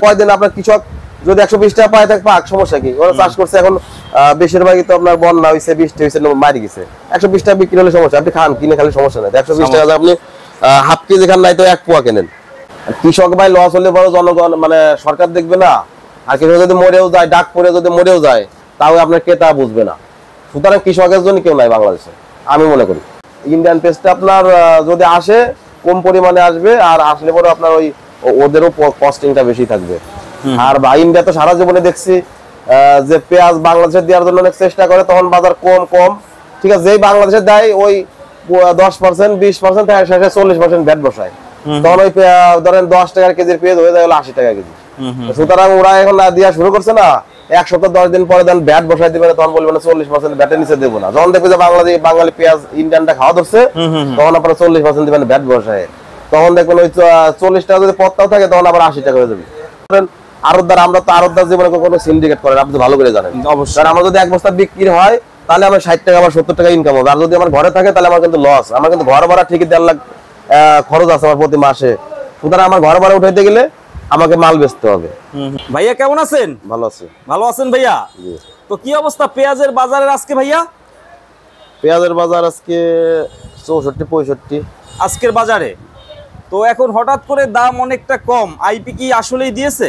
কয়দিন আপনার কৃষক যদি 120 টাকা পায় থাকে পাক, সমস্যা কি? ওরা চাষ করছে এখন বেশিরভাগই তো আপনার বন্যা হইছে, বৃষ্টি হইছে, মারি গেছে। 120 টাকা বিক্রি হলে সমস্যা, আপনি খান কিনে খালি সমস্যা নাই। 120 টাকা আপনি হাফ কেজি খান নাই তো 1 পোয়া কেনেন। কৃষক ভাই লস হলে বড় জনগণ মানে সরকার দেখবে না, আর কৃষক যদি মরেও যায়, ডাক পড়ে যদি মরেও যায়, তাও আপনার ক্রেতা বুঝবে না। সুতরাং কৃষকের জন্য কেউ নাই বাংলাদেশে, আমি মনে করি। ইন্ডিয়ান পেস্টটা আপনার যদি আসে কম পরিমাণে আসবে, আর আসলে পরে আপনার ওই ওদেরও কস্টিংটা বেশি থাকবে। আর ইন্ডিয়া তো সারা জীবনে দেখছি যে পেঁয়াজ বাংলাদেশে দেওয়ার জন্য অনেক চেষ্টা করে, তখন বাজার কম, ঠিক আছে, যেই বাংলাদেশে দেয় ওই 10%, 20% শেষে 40% ভ্যাট বসায়, তখন ওই ধরেন 10 টাকার কেজির পেঁয়াজ হয়ে যায় 80 টাকা কেজি। সুতরাং ওরা এখন দেওয়া শুরু করছে না, 1 সপ্তাহ 10 দিন পরে দেন ভ্যাট বসাই দিবে, তখন বলবে না 40% ভ্যাটের নিচে দেবো না। যখন দেখবে যে বাঙালি পেঁয়াজ ইন্ডিয়ানটা খাওয়া ধরছে, তখন আপনারা 40% দিবেন ভ্যাট বসায়, তখন দেখবেন ওই 40 টাকা যদি পত্তাও থাকে, তখন আবার 80 টাকা হয়ে যাবে। আরতদার, আমরা তো আরতদার জীবনে কোনো সিন্ডিকেট করেন, আপনি ভালো করে জানেন। অবশ্যই আমরা যদি 1 বস্তা বিক্রি হয়, তাহলে আমার 60 টাকা বা 70 টাকা ইনকাম হবে। আর যদি আমার ঘরে থাকে, তাহলে আমার কিন্তু লস। আমার কিন্তু ঘর ভাড়া ঠিকই 1.5 লাখ খরচ আছে আমার প্রতি মাসে। সুতরাং আমার ঘর ভাড়া উঠাইতে গেলে আমাকে মাল বেচতে হবে। ভাইয়া কেমন আছেন? ভালো আছি। ভালো আছেন ভাইয়া? তো কি অবস্থা পেঁয়াজের বাজারের আজকে ভাইয়া? পেঁয়াজের বাজার আজকে 64-65 আজকের বাজারে। তো এখন হঠাৎ করে দাম অনেকটা কম, আইপি কি আসলেই দিয়েছে?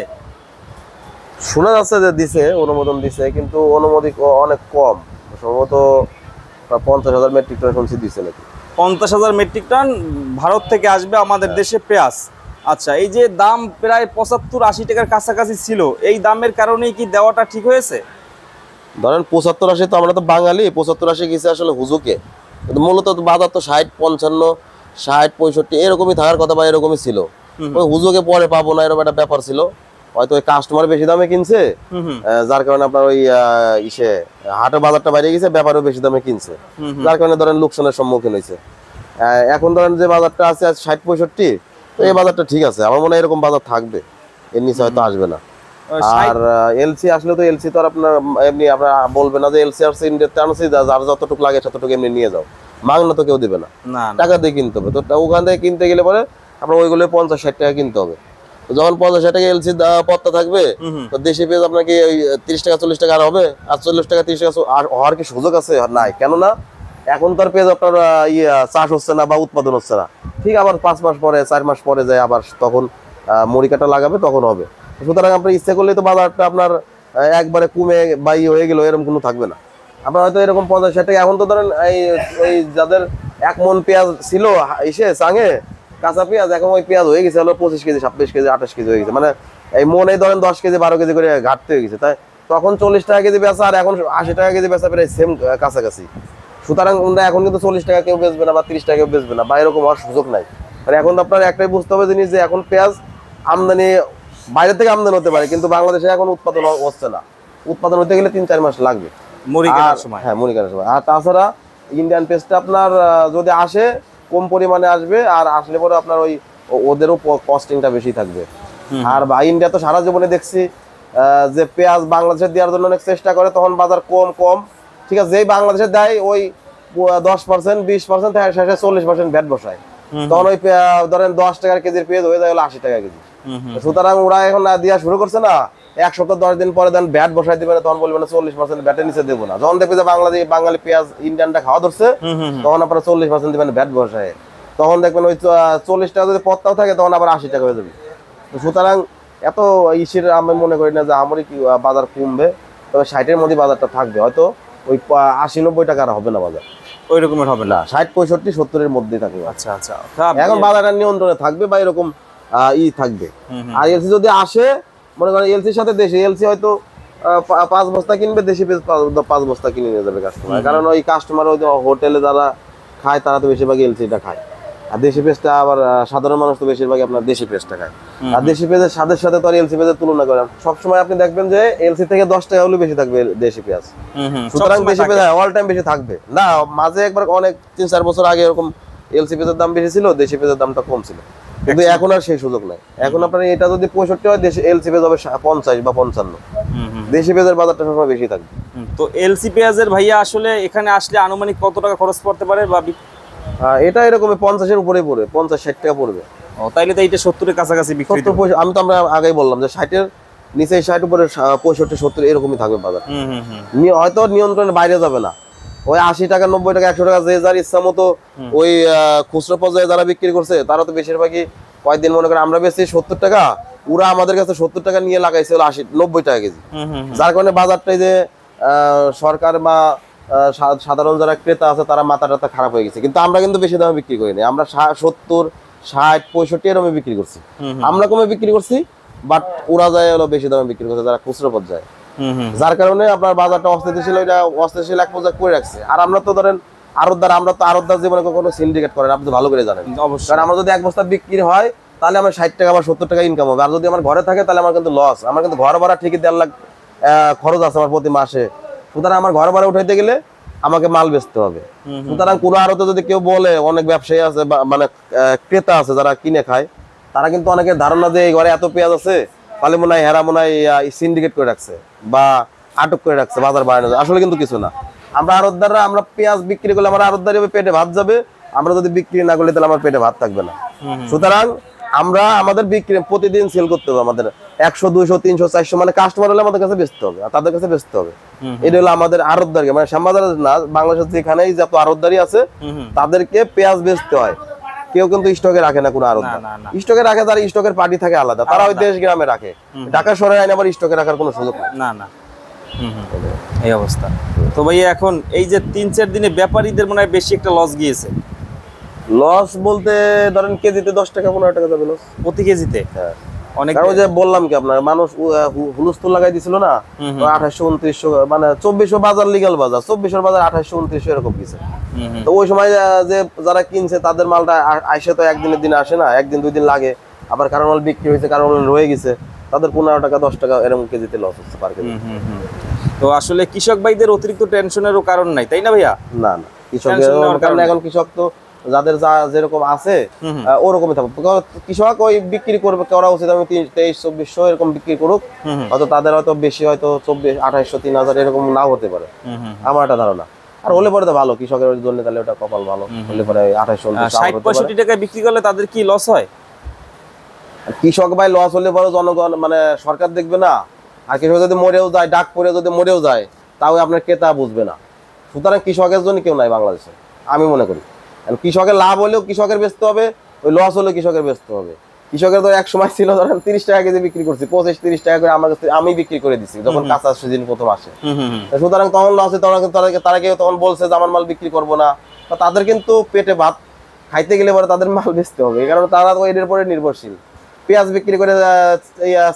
শোনা যাচ্ছে যে দিছে, অনুমোদন দিছে, কিন্তু অনুমোদিত অনেক কম, সম্ভবত 50,000 মেট্রিক টন শুনছি দিছে নাকি। 50,000 মেট্রিক টন ভারত থেকে আসবে আমাদের দেশে পেঁয়াজ। আচ্ছা, এই যে দাম প্রায় 75-80 টাকার কাছাকাছি ছিল, এই দামের কারণেই কি দেওয়াটা ঠিক হয়েছে? ধরেন 75-80, তো আমরা তো বাঙালি, 75-80 গেছে আসলে হুজুকে, কিন্তু মূলত বাজার তো 60-55, 60-65 এরকমই থাকার কথা, বা এরকমই ছিল। ওই হুজুকে পরে পাবো না, এরকম একটা ব্যাপার ছিল। হয়তো ওই কাস্টমার বেশি দামে কিনছে, যার কারণে আপনার ওই হাটের বাজারটা বাইরে গেছে, ব্যাপারেও বেশি দামে কিনছে, যার কারণে ধরেন লোকসানের সম্মুখীন হয়েছে। এখন ধরেন যে বাজারটা আছে 60-65, তো এই বাজারটা ঠিক আছে, আমার মনে হয় এরকম বাজার থাকবে, এর নিচে হয়তো আসবে না। আর এলসি আসলে তো এলসি তো আর আপনার এমনি আপনার বলবে না যে এলসি আসছে ইন্ডিয়াতে আনছি, যার যতটুকু লাগে ততটুকু এমনি নিয়ে যাও, মাগনা তো কেউ দেবে না, টাকা দিয়ে কিনতে হবে। তো ওখান থেকে কিনতে গেলে পরে আপনার ওইগুলো 50-60 টাকা কিনতে হবে। যখন 50-60 টাকা এলসি পত্তা থাকবে, তো দেশি পেঁয়াজ আপনাকে ওই 30 টাকা 40 টাকা আর হবে, আর 40 টাকা 30 টাকা আর হওয়ার কি সুযোগ আছে? নাই। কেননা এখন তো আর পেঁয়াজ আপনার চাষ হচ্ছে না বা উৎপাদন হচ্ছে না, ঠিক আবার 5 মাস পরে 4 মাস পরে যায় আবার তখন মরি কাটা লাগাবে, তখন হবে। সুতরাং আপনার ইচ্ছে করলে তো বাজারটা আপনার একবারে কমে বা হয়ে গেল, এরকম কোনো থাকবে না। আপনার হয়তো এরকম 50-60 টাকা, এখন তো ধরেন ওই যাদের 1 মন পেঁয়াজ ছিল চাঙে কাঁচা পেঁয়াজ, এখন ওই পেঁয়াজ হয়ে গেছে হলো 25 কেজি, 26 কেজি, 28 কেজি হয়ে গেছে, মানে এই মনে ধরেন 10 কেজি 12 কেজি করে ঘাটতে হয়ে গেছে। তাই তখন 40 টাকা কেজি বেচা, আর এখন 80 টাকা কেজি বেচা প্রায় সেম কাছাকাছি। সুতরাং এখন কিন্তু 40 টাকা কেউ বেচবে না বা 30 টাকা কেউ বেচবে না, বা এরকম হওয়ার সুযোগ নাই। মানে এখন আপনার একটাই বুঝতে হবে জিনিস, যে এখন পেঁয়াজ আমদানি বাইরে থেকে আমদানি হতে পারে, কিন্তু বাংলাদেশে এখন উৎপাদন হচ্ছে না। উৎপাদন হতে গেলে 3-4 মাস লাগবে মুড়ি কেনার সময়। হ্যাঁ, মুড়ি কেনার সময়। আর তাছাড়া ইন্ডিয়ান পেস্টটা আপনার যদি আসে কম পরিমাণে আসবে, আর আসলে পরে আপনার ওই ওদেরও কস্টিংটা বেশি থাকবে। আর ইন্ডিয়া তো সারা জীবনে দেখছি যে পেঁয়াজ বাংলাদেশে দেওয়ার জন্য অনেক চেষ্টা করে, তখন বাজার কম, ঠিক আছে, যেই বাংলাদেশে দেয় ওই 10%, 20% শেষে 40% ভ্যাট বসায়, তখন ওই ধরেন 10 টাকার কেজির পেঁয়াজ হয়ে যায় 80 টাকা কেজি। সুতরাং ওরা এখন দেওয়া শুরু করছে না, 1 সপ্তাহ 10 দিন পরে দেন ভ্যাট বসাই দিবে, তখন বলবে না 40% ভ্যাটের নিচে দেবো না। যখন দেখবে যে বাঙালি পেঁয়াজ ইন্ডিয়ানটা খাওয়া ধরছে, তখন আপনারা 40% দিবেন ভ্যাট বসায়, তখন দেখবেন ওই 40 টাকা যদি পত্তাও থাকে, তখন আবার 80 টাকা হয়ে যাবে। সুতরাং এত আমি মনে করি না যে আমারই কি বাজার কমবে, তবে 60-এর মধ্যে বাজারটা থাকবে, হয়তো ওই 80-90 টাকা আর হবে না বাজার, ওই রকমের হবে না, 60-65-70-এর মধ্যেই থাকবে। আচ্ছা আচ্ছা, এখন বাজারটা নিয়ন্ত্রণে থাকবে বা এরকম থাকবে। আর এলসি যদি আসে, মনে করেন এলসির সাথে দেশি এলসি হয়তো 5 বস্তা কিনবে, দেশি পেঁয়াজ 5 বস্তা কিনে নিয়ে যাবে কাস্টমার, কারণ ওই কাস্টমার ওই হোটেলে যারা খায় তারা তো বেশিরভাগ এলসিটা খায়, আর দেশি পেঁয়াজটা আবার সাধারণ মানুষ তো বেশিরভাগ আপনার দেশি পেঁয়াজটা খায়। আর দেশি পেঁয়াজের স্বাদের সাথে তো আর এলসি পেঁয়াজের তুলনা করেন, সবসময় আপনি দেখবেন যে এলসি থেকে 10 টাকা হলে বেশি থাকবে দেশি পেঁয়াজ। সুতরাং দেশি পেঁয়াজ অল টাইম বেশি থাকবে না, মাঝে একবার অনেক 3-4 বছর আগে এরকম এলসি পেঁয়াজের দাম বেশি ছিল, দেশি পেঁয়াজের দামটা কম ছিল, কিন্তু এখন আর সেই সুযোগ নাই। এখন আপনার এটা যদি 65 হয়, দেশি এলসি পেঁয়াজ হবে 50 বা 55, দেশি পেঁয়াজের বাজারটা সবসময় বেশি থাকবে। তো এলসি পেঁয়াজের ভাইয়া আসলে এখানে আসলে আনুমানিক কত টাকা খরচ পড়তে পারে? বা এটা এরকম 50-এর উপরেই পড়বে, 50-60 টাকা পড়বে। ও তাইলে তো এইটা 70 এর কাছাকাছি বিক্রি 70 আমি তো আমরা আগেই বললাম যে 60 এর নিচে 60 উপরে 65 70 এরকমই থাকবে বাজার। হয়তো নিয়ন্ত্রণের বাইরে যাবে না, ওই 80 টাকা 90 টাকা 100 টাকা যে যার ইচ্ছা মতো ওই খুচরা পর্যায়ে যারা বিক্রি করছে তারা তো বেশিরভাগই কয়েকদিন মনে করে আমরা বেশি 70 টাকা, ওরা আমাদের কাছে 70 টাকা নিয়ে লাগাইছে 80 90 টাকা কেজি। যার কারণে বাজারটাই যে সরকার বা সাধারণ যারা ক্রেতা আছে তারা মাথা টাথা খারাপ হয়ে গেছে। কিন্তু আমরা কিন্তু বেশি দামে বিক্রি করিনি, আমরা 70 60 65 এরকম বিক্রি করছি। আমরা কমে বিক্রি করছি, বাট ওরা যায় হলো বেশি দামে বিক্রি করছে যারা খুচরা পর্যায়ে। যার কারণে আপনার বাজারটা অস্থিতিশীল, এটা অস্থিতিশীল এক পর্যায়ে করে রাখছে। আর আমরা তো ধরেন আড়তদার, আমরা তো আড়তদার জীবনে কখনো সিন্ডিকেট করেন, আপনি তো ভালো করে জানেন। কারণ আমরা যদি এক বস্তা বিক্রি হয় তাহলে আমার 60 টাকা বা 70 টাকা ইনকাম হবে, আর যদি আমার ঘরে থাকে তাহলে আমার কিন্তু লস। আমার কিন্তু ঘর ভাড়া ঠিকই 1.5 লাখ খরচ আছে আমার প্রতি মাসে। সুতরাং আমার ঘর ভাড়া উঠাইতে গেলে আমাকে মাল বেচতে হবে। সুতরাং কোনো আড়তে যদি কেউ বলে, অনেক ব্যবসায়ী আছে মানে ক্রেতা আছে যারা কিনে খায়, তারা কিন্তু অনেকের ধারণা যে এই ঘরে এত পেঁয়াজ আছে তাহলে মনে হয় হেরা মনে হয় সিন্ডিকেট করে রাখছে বা আটক করে রাখছে বাজার বাড়ানো। আসলে কিন্তু কিছু না। আমরা আড়তদাররা, আমরা পেঁয়াজ বিক্রি করলে আমার আড়তদারি পেটে ভাত যাবে, আমরা যদি বিক্রি না করলে তাহলে আমার পেটে ভাত থাকবে না। সুতরাং আমরা আমাদের বিক্রি প্রতিদিন সেল করতে হবে, আমাদের 100 200 300 400 মানে কাস্টমার হলে আমাদের কাছে বেচতে হবে, আর তাদের কাছে বেচতে হবে। এটা হলো আমাদের আড়তদারকে, মানে শ্যামবাজারে না, বাংলাদেশের যেখানেই যত আড়তদারি আছে তাদেরকে পেঁয়াজ বেচতে হয়। কেউ কিন্তু স্টকে রাখে না কোনো আড়তদার, স্টকে রাখে তার স্টকের পার্টি থাকে আলাদা, তারা ওই দেশ গ্রামে রাখে। ঢাকা শহরে আইনে আবার স্টকে রাখার কোনো সুযোগ না না এই অবস্থা। তো ভাইয়া এখন এই যে 3-4 দিনে ব্যাপারীদের মনে হয় বেশি একটা লস গিয়েছে। লস বলতে ধরেন কেজিতে 10 টাকা 15 টাকা যাবে লস প্রতি কেজিতে। হ্যাঁ অনেক, কারণ যে বললাম কি আপনার মানুষ হুলস্থুল লাগাই দিছিল না, 2800 2900 মানে 2400 বাজার লিগ্যাল বাজার, 2400 বাজার 2800 2900 এরকম কিছু। তো ওই সময় যে যারা কিনছে তাদের মালটা আইসে তো একদিনের দিনে আসে না, একদিন 2 দিন লাগে। আবার কারণ মাল বিক্রি হয়েছে, কারণ মাল রয়ে গেছে, তাদের 15 টাকা 10 টাকা এরকম কেজিতে লস হচ্ছে পার কেজি। তো আসলে কৃষক ভাইদের অতিরিক্ত টেনশনেরও কারণ নাই, তাই না ভাইয়া? না না, কৃষকের কারণে এখন কৃষক তো যাদের যা যেরকম আছে ওরকমই থাকবে। কৃষক ওই বিক্রি করবে, করা উচিত আমি 2300-2400 এরকম বিক্রি করুক, হয়তো তাদের হয়তো বেশি, হয়তো 2400 2800 3000 এরকম নাও হতে পারে, আমার একটা ধারণা। আর হলে পরে তো ভালো, কৃষকের জন্য তাহলে ওটা কপাল ভালো। হলে পরে 2800 60-65 টাকায় বিক্রি করলে তাদের কি লস হয়? কৃষক ভাই লস হলে পরে জনগণ মানে সরকার দেখবে না, আর কৃষক যদি মরেও যায়, ডাক পরে যদি মরেও যায়, তাও আপনার ক্রেতা বুঝবে না। সুতরাং কৃষকের জন্য কেউ নাই বাংলাদেশে, আমি মনে করি। কৃষকের লাভ হলেও কৃষকের বেচতে হবে, ওই লস হলেও কৃষকের বেচতে হবে। কৃষকের তো এক সময় ছিল ধরেন 30 টাকা কেজি বিক্রি করছি, 25-30 টাকা করে আমার কাছে আমি বিক্রি করে দিচ্ছি যখন কাঁচা সিজন প্রথম আসে। সুতরাং তখন লসে তারা কেউ তখন বলছে যে আমার মাল বিক্রি করবো না, তাদের কিন্তু পেটে ভাত খাইতে গেলে পরে তাদের মাল বেচতে হবে, এই কারণে তারা তো এর পরে নির্ভরশীল। পেঁয়াজ বিক্রি করে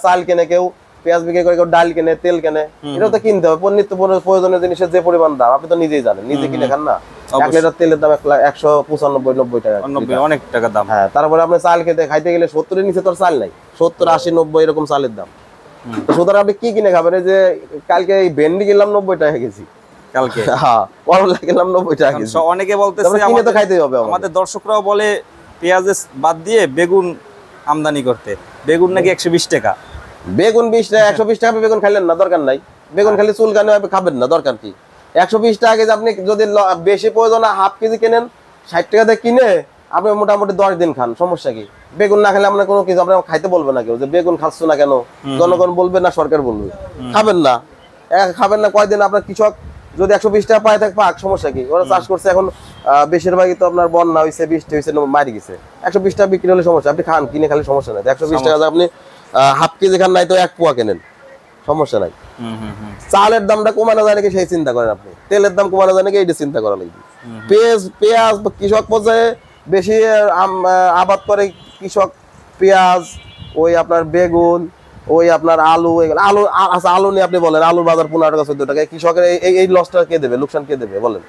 চাল কেনে, কেউ পেঁয়াজ বিক্রি করে, কেউ ডাল কেনে, তেল কেনে, এটা তো কিনতে হবে। নিত্য প্রয়োজনীয় জিনিসের যে পরিমাণ দাম আপনি তো নিজেই জানেন, নিজে কিনে খান না। 1 লিটার তেলের দাম 195-90 টাকা, অনেক টাকা দাম। হ্যাঁ, তারপরে আপনি চাল খাইতে গেলে 70 এর নিচে তো চাল নাই, 70-80-90 এরকম চালের দাম। সুতরাং আপনি কি কিনে খাবেন? এই যে কালকে এই ভেন্ডি কিনলাম 90 টাকা কেজি, কালকে করলা কিনলাম 90 টাকা কেজি। অনেকে বলতেছে কিনে তো খাইতে হবে। আমাদের দর্শকরাও বলে পেঁয়াজের বাদ দিয়ে বেগুন আমদানি করতে, বেগুন নাকি 120 টাকা। বেগুন 20 টাকা, 120 টাকা বেগুন খাইলেন না, দরকার নাই। বেগুন খালি চুলকানি হবে, খাবেন না, দরকার কি? 120 টাকা কেজি আপনি যদি বেশি প্রয়োজন হাফ কেজি কেনেন, 60 টাকা দিয়ে কিনে আপনি মোটামুটি 10 দিন খান, সমস্যা কি? বেগুন না খেলে আপনার কোনো কিছু আপনার খাইতে বলবে না কেউ, যে বেগুন খাচ্ছ না কেন, জনগণ বলবে না সরকার বলবে? খাবেন না, খাবেন না কয়দিন। আপনার কৃষক যদি 120 টাকা পায় থাকে পাক, সমস্যা কি? ওরা চাষ করছে, এখন বেশিরভাগই তো আপনার বন্যা হয়েছে, বৃষ্টি হয়েছে, মারি গেছে। 120 টাকা বিক্রি হলে সমস্যা, আপনি খান, কিনে খালি সমস্যা নাই। 120 টাকা আপনি হাফ কেজি খান, নাই তো 1 পোয়া কেনেন, সমস্যা নাই। চালের দামটা কমানো যায় নাকি সেই চিন্তা করেন আপনি, তেলের দাম কমানো যায় নাকি এইটা চিন্তা করা লাগবে। পেঁয়াজ কৃষক পর্যায়ে বেশি আবাদ করে কৃষক, পেঁয়াজ, ওই আপনার বেগুন, ওই আপনার আলু, আলু আচ্ছা আলু নিয়ে আপনি বলেন, আলুর বাজার 15 টাকা 14 টাকা, কৃষকের এই লসটা কে দেবে, লোকসান কে দেবে বলেন?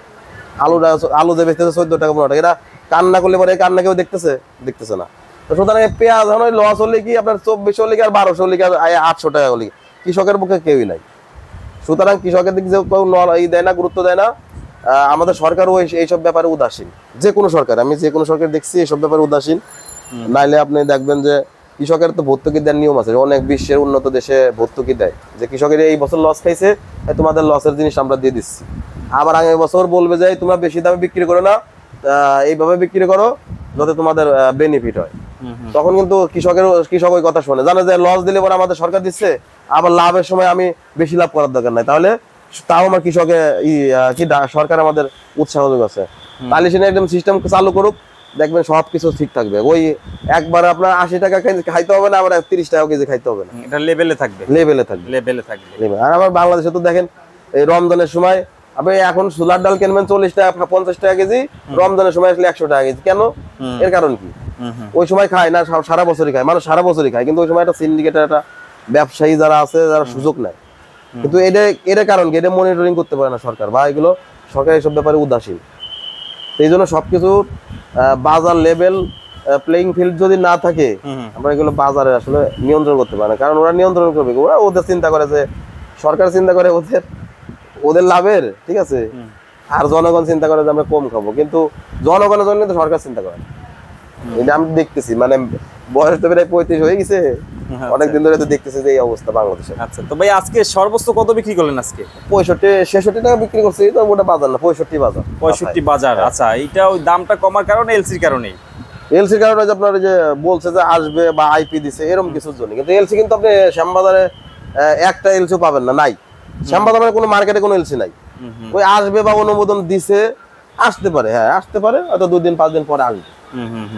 আলু যে বেচতেছে 14 টাকা 15 টাকা, এরা কান্না করলে পরে কান্না কেউ দেখতেছে না। তো সুতরাং পেঁয়াজ এখন লস হলে কি আপনার 2400 হলে কি আর 1200 হলে কি আর 800 টাকা হলে, কৃষকের পক্ষে কেউই নাই। সুতরাং কৃষকের দিকে কেউ দেয় না, গুরুত্ব দেয় না। আমাদের সরকারও এইসব ব্যাপারে উদাসীন, যে কোনো সরকার, আমি যে কোনো সরকার দেখছি এইসব ব্যাপারে উদাসীন। নাইলে আপনি দেখবেন যে কৃষকের তো ভর্তুকি দেওয়ার নিয়ম আছে, অনেক বিশ্বের উন্নত দেশে ভর্তুকি দেয়, যে কৃষকের এই বছর লস খাইছে, তোমাদের লসের জিনিস আমরা দিয়ে দিচ্ছি। আবার আগামী বছর বলবে যে তোমরা বেশি দামে বিক্রি করো না, এইভাবে বিক্রি করো যাতে তোমাদের বেনিফিট হয়। তখন কিন্তু কৃষক ওই কথা শোনে, জানে যে লস দিলে পরে আমাদের সরকার দিচ্ছে, আবার লাভের সময় আমি বেশি লাভ করার দরকার নাই, তাহলে তাও আমার কৃষকে সরকার আমাদের উৎসাহ যোগাচ্ছে। তাহলে সে একদম সিস্টেম চালু করুক, দেখবেন সবকিছু ঠিক থাকবে। ওই একবার আপনার 80 টাকা খাইতে হবে না, আবার 30 টাকা কেজি খাইতে হবে না, এটা লেভেলে থাকবে, লেভেলে থাকবে, লেভেলে থাকবে। আর আমার বাংলাদেশে তো দেখেন এই রমজানের সময় আপনি এখন সোলার ডাল কিনবেন 40 টাকা 50 টাকা কেজি, রমজানের সময় আসলে 100 টাকা কেজি। কেন? এর কারণ কি? ওই সময় খায় না, সারা বছরই খায়, মানুষ সারা বছরই খায়, কিন্তু ওই সময় একটা সিন্ডিকেটের একটা ব্যবসায়ী যারা আছে, যারা সুযোগ নেয়। কিন্তু এর কারণ কি? এটা মনিটরিং করতে পারে না সরকার, বা এগুলো সরকার এইসব ব্যাপারে উদাসীন। এই জন্য সবকিছু বাজার লেভেল প্লেইং ফিল্ড যদি না থাকে, আমরা এগুলো বাজারে আসলে নিয়ন্ত্রণ করতে পারি না। কারণ ওরা নিয়ন্ত্রণ করবে, ওরা ওদের চিন্তা করে যে সরকার চিন্তা করে ওদের লাভের, ঠিক আছে, আর জনগণ চিন্তা করে যে আমরা কম খাবো, কিন্তু জনগণের জন্য তো সরকার চিন্তা করে। এটা আমি দেখতেছি, মানে বয়স তো প্রায় 35 হয়ে গেছে, অনেকদিন ধরে তো দেখতেছি যে এই অবস্থা বাংলাদেশে। আচ্ছা, তো ভাই আজকে সর্বোচ্চ কত বিক্রি করলেন? আজকে 65-66 টাকা বিক্রি করছি, তো ওটা বাজার না, 65 বাজার। 65 বাজার। আচ্ছা, এইটা ওই দামটা কমার কারণে, এলসির কারণেই? এলসির কারণে আপনার যে বলছে যে আসবে বা আইপি দিছে এরকম কিছুর জন্য, কিন্তু এলসি কিন্তু আপনি শ্যামবাজারে একটা এলসিও পাবেন না, নাই। শ্যামবাজারে কোনো মার্কেটে কোনো এলসি নাই। ওই আসবে বা অনুমোদন দিছে, আসতে পারে, হ্যাঁ আসতে পারে, হয়তো 2 দিন 5 দিন পরে আসবে।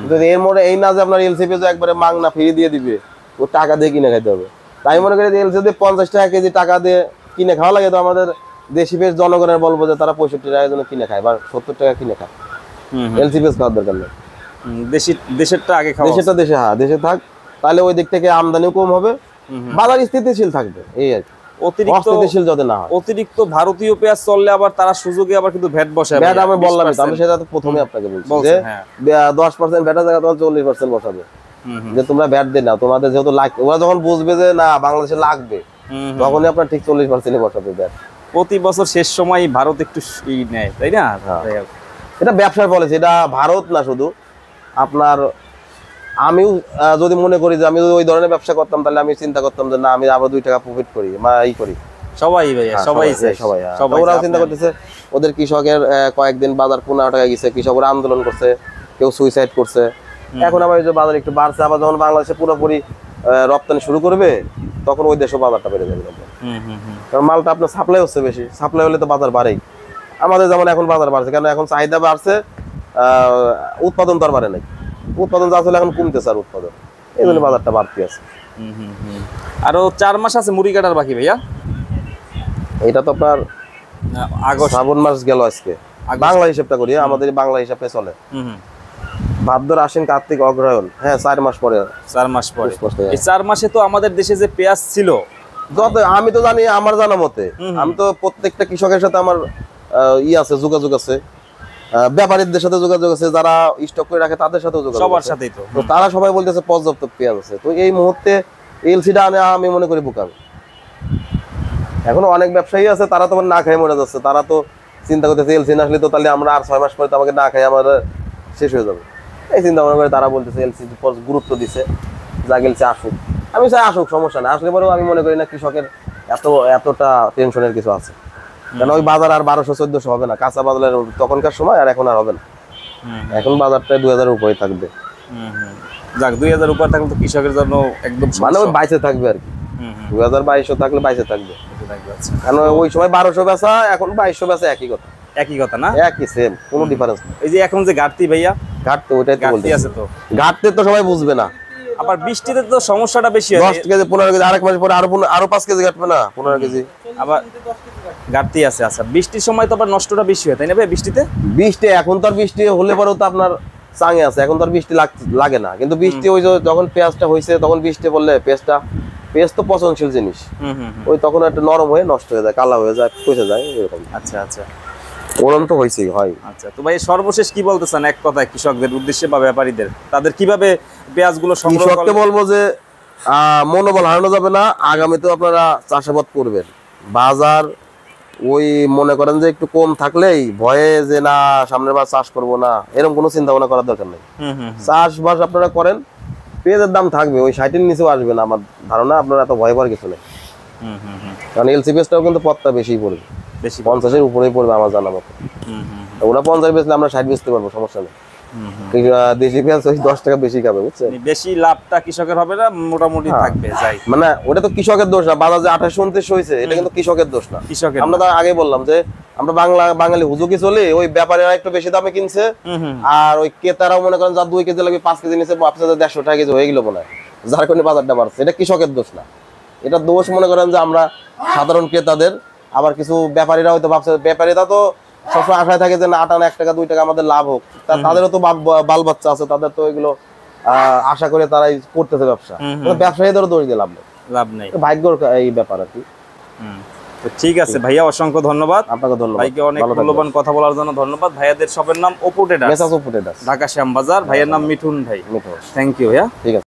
কিন্তু এর মধ্যে এই না যে আপনার এলসি পেজে একবারে মাংনা ফ্রি দিয়ে দিবে, ও টাকা দিয়ে কিনে খাইতে হবে। তাই মনে করি এলসি দিয়ে 50 টাকা কেজি টাকা দিয়ে কিনে খাওয়া লাগে, তো আমাদের দেশি পেজ জনগণের বলবো যে তারা 65 টাকার জন্য কিনে খায় বা 70 টাকা কিনে খায়। এলসি পেজ খাওয়ার দরকার নেই, দেশেরটা আগে খাওয়া, দেশেরটা দেশে, হ্যাঁ দেশে থাক, তাহলে ওই দিক থেকে আমদানিও কম হবে, বাজার স্থিতিশীল থাকবে, এই আর কি। অস্থিতিশীল যাতে না হয়। অতিরিক্ত ভারতীয় পেঁয়াজ চললে আবার তারা সুযোগে আবার কিন্তু ভ্যাট বসায়। ভ্যাট আমি বললাম, আমি সেটা তো প্রথমে আপনাকে বলছি যে 10% ভ্যাটের জায়গায় তোমার 40% বসাবে, যে তোমরা ভ্যাট দেন না, তোমাদের যেহেতু লাগবে, ওরা যখন বুঝবে যে না বাংলাদেশে লাগবে, তখনই আপনার ঠিক 40% বসাবে ভ্যাট। প্রতি বছর শেষ সময় ভারত একটু নেয়, তাই না? এটা ব্যবসার পলিসি, এটা ভারত না শুধু আপনার। আমিও যদি মনে করি যে আমি যদি ওই ধরনের ব্যবসা করতাম, তাহলে আমি চিন্তা করতাম যে না, আমি আবার 2 টাকা প্রফিট করি বা ই করি। সবাই ভাইয়া, সবাই ওরাও চিন্তা করতেছে, ওদের কৃষকের কয়েকদিন বাজার 15 টাকা গেছে, কৃষকরা আন্দোলন করছে, কেউ সুইসাইড করছে। এখন আবার যে বাজার একটু বাড়ছে, আবার যখন বাংলাদেশে পুরোপুরি রপ্তানি শুরু করবে, তখন ওই দেশেও বাজারটা বেড়ে যাবে। কারণ মালটা আপনার সাপ্লাই হচ্ছে বেশি, সাপ্লাই হলে তো বাজার বাড়েই। আমাদের যেমন এখন বাজার বাড়ছে, কারণ এখন চাহিদা বাড়ছে, উৎপাদন তো আর বাড়ে নাই। উৎপাদন যা ছিল এখন কমতেছে, আর উৎপাদন, এই জন্য বাজারটা বাড়তি আছে। আরো 4 মাস আছে মুড়ি কাটার বাকি ভাইয়া। এটা তো আপনার আগস্ট, শ্রাবণ মাস গেল আজকে, বাংলা হিসাবটা করি, আমাদের বাংলা হিসাবে চলে। ভাদ্র, আশ্বিন, কার্তিক, অগ্রহায়ণ, হ্যাঁ 4 মাস পরে। 4 মাস পরে। এই 4 মাসে তো আমাদের দেশে যে পেঁয়াজ ছিল, যত আমি তো জানি, আমার জানা মতে, আমি তো প্রত্যেকটা কৃষকের সাথে আমার আছে, যোগাযোগ আছে, ব্যাপারীদের সাথে যোগাযোগ আছে, যারা স্টক করে রাখে তাদের সাথে যোগাযোগ, সবার সাথেই তো। তারা সবাই বলতেছে পর্যাপ্ত পেঁয়াজ আছে। তো এই মুহূর্তে এলসিটা আমি মনে করি বোকামি। এখনো অনেক ব্যবসায়ী আছে, তারা তো না খাই মরে যাচ্ছে, তারা তো চিন্তা করতেছে এলসি না আসলে তো তাহলে আমরা আর 6 মাস পরে তো আমাকে না খাই আমাদের শেষ হয়ে যাবে, এই চিন্তা ভাবনা করে তারা বলতেছে এলসি গুরুত্ব দিছে, যা গেলছে আসুক। আমি চাই আসুক, সমস্যা না, আসলে পরেও আমি মনে করি না কৃষকের এতটা টেনশনের কিছু আছে। কারণ ওই বাজার আর 1200-1400 হবে না, কাঁচা বাজারের তখনকার সময়, আর এখন আর হবে না। এখন বাজারটা 2000-এর উপরে থাকবে। যাক, 2000 উপর থাকলে তো কৃষকের জন্য একদম মানে ওই বাইচে থাকবে আর কি। 2000-2200 থাকলে বাইচে থাকবে। কারণ ওই সময় 1200 বেচা, এখন 2200 বেচা, একই কথা। একই কথা না, একই সেম, কোনো ডিফারেন্স নেই। এই যে এখন যে ঘাটতি ভাইয়া, ঘাটতি ওইটাই তো বলতে আছে, তো ঘাটতি তো সবাই বুঝবে না। আবার বৃষ্টিতে তো সমস্যাটা বেশি হয়। 10 কেজি 15 কেজি, আরেক মাস পরে আরো 5 কেজি ঘাটবে না, 15 কেজি আবার ঘাটতি আছে। আচ্ছা, বৃষ্টির সময় তো আবার নষ্টটা বেশি হয়, তাই না ভাই? বৃষ্টি এখন তো আর বৃষ্টি হলে পরেও তো আপনার চাঙে আছে, এখন তো আর বৃষ্টি লাগে না। কিন্তু বৃষ্টি ওই যখন পেঁয়াজটা হয়েছে, তখন বৃষ্টি পড়লে পেঁয়াজ তো পচনশীল জিনিস, ওই তখন একটা নরম হয়ে নষ্ট হয়ে যায়, কালা হয়ে যায়, পচে যায়, এরকম। আচ্ছা আচ্ছা, ওরকম তো হয়েছেই হয়। আচ্ছা, তো ভাই সর্বশেষ কি বলতে চান এক কথায় কৃষকদের উদ্দেশ্যে বা ব্যাপারীদের, তাদের কিভাবে পেঁয়াজগুলো সংগ্রহ করতে? বলবো যে মনোবল হারানো যাবে না, আগামীতেও আপনারা চাষাবাদ করবেন। বাজার ওই মনে করেন যে একটু কম থাকলেই ভয়ে যে না সামনের বার চাষ করব না, এরকম কোনো চিন্তা ভাবনা করার দরকার নেই। চাষবাস আপনারা করেন, পেঁয়াজের দাম থাকবে, ওই 60-এর নিচেও আসবে না আমার ধারণা। আপনারা এত ভয় পাওয়ার কিছু নেই, কারণ এলসি পেঁয়াজটাও কিন্তু পত্তা বেশি পড়বে, 50-এর উপরেই পড়বে আমার জানা মতো। ওরা 50 বেচলে আমরা 60 বেচতে পারবো, সমস্যা নেই। দেশি পেঁয়াজ ওই 10 টাকা বেশি খাবে, বুঝছেন? বেশি লাভটা কৃষকের হবে না, মোটামুটি থাকবে যাই। মানে ওটা তো কৃষকের দোষ না, বাজার যে 28-29 হয়েছে এটা কিন্তু কৃষকের দোষ না। কৃষকের আমরা তো আগে বললাম যে আমরা বাঙালি হুজুকি চলে, ওই ব্যাপারীরা একটু বেশি দামে কিনছে, আর ওই ক্রেতারাও মনে করেন যা 2 কেজি লাগবে 5 কেজি নিচে আপনাদের 150 টাকা কেজি হয়ে গেল মনে হয়, যার কারণে বাজারটা বাড়ছে। এটা কৃষকের দোষ না, এটা দোষ মনে করেন যে আমরা সাধারণ ক্রেতাদের। আবার কিছু ব্যাপারীরা হয়তো ভাবছে, ব্যাপারীরা তো সবসময় আশায় থাকে যে না আটা 1 টাকা 2 টাকা আমাদের লাভ হোক, তাদেরও তো বাল বাচ্চা আছে, তাদের তো এগুলো আশা করে তারাই করতেছে ব্যবসা। ব্যবসায়ীদেরও দোষ দিলাম লাভ নেই, ভাগ্যর এই ব্যাপার আর কি। তো ঠিক আছে ভাইয়া, অসংখ্য ধন্যবাদ আপনাকে। ধন্যবাদ ভাইকে, অনেক মূল্যবান কথা বলার জন্য ধন্যবাদ। ভাইয়াদের শপের নাম অপু ট্রেডার্স, ঢাকা শ্যামবাজার। ভাইয়ের নাম মিঠুন ভাই। থ্যাংক ইউ ভাইয়া। ঠিক আছে।